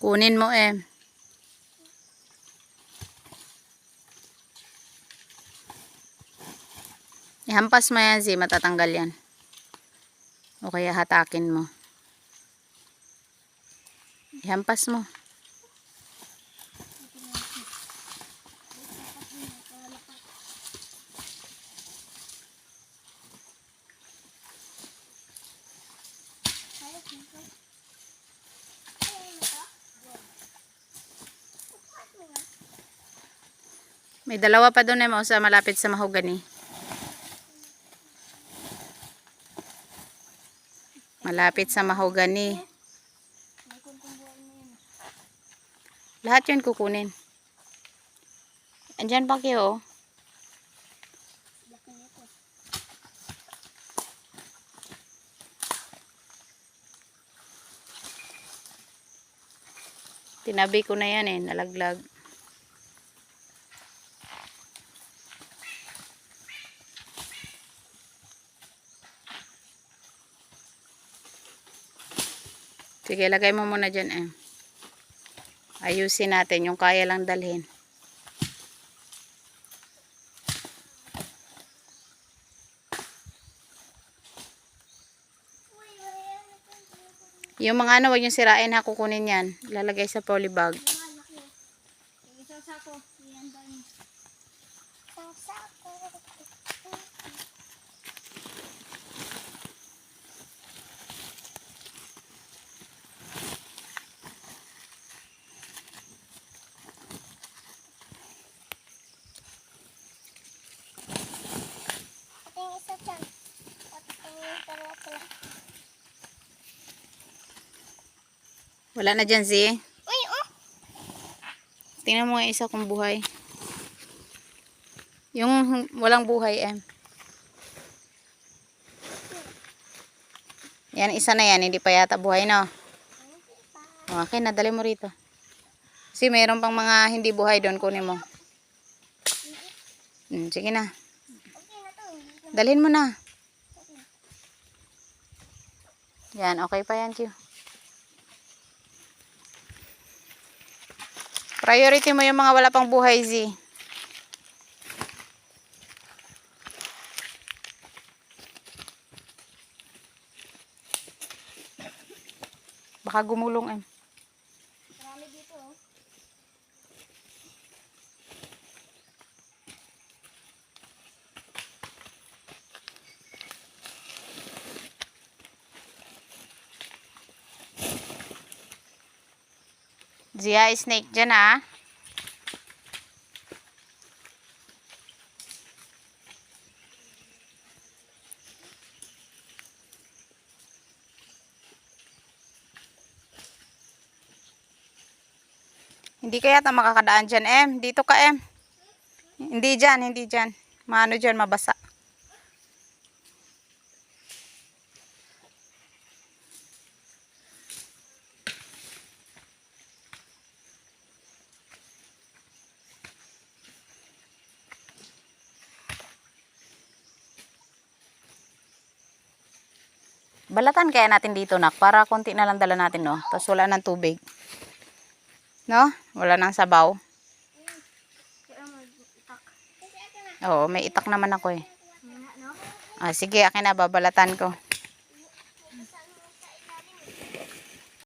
Kunin mo Ihampas mo yan, Z. Matatanggal yan. O kaya hatakin mo. Ihampas mo. May dalawa pa doon sa malapit sa mahogany. Malapit sa mahogany. Lahat yun kukunin. Andyan pa kayo. Tinabi ko na yan nalaglag. Sige, lagay mo muna dyan Ayusin natin yung kaya lang dalhin. Yung mga wag yung sirain kukunin yan. Ilalagay sa polybag. Isang sako. Isang sako. Wala na dyan, Z. Uy, Tingnan mo nga isa kung buhay. Yung walang buhay, Yan, isa na yan. Hindi pa yata buhay, no? Okay, nadali mo rito. Kasi mayroon pang mga hindi buhay doon. Kunin mo. Sige na. Dalhin mo na. Yan, okay pa yan, Q. Priority mo yung mga wala pang buhay, Z. Baka gumulong, Marami dito, Zia, snake dyan, Hindi kaya makakadaan dyan, Dito ka, Hindi dyan, hindi dyan. Maano dyan, mabasa. Balatan kaya natin dito, nak, para konti na lang dala natin, no? Tapos wala ng tubig. No? Wala nang sabaw. Oo, may itak naman ako, sige, akin na, babalatan ko.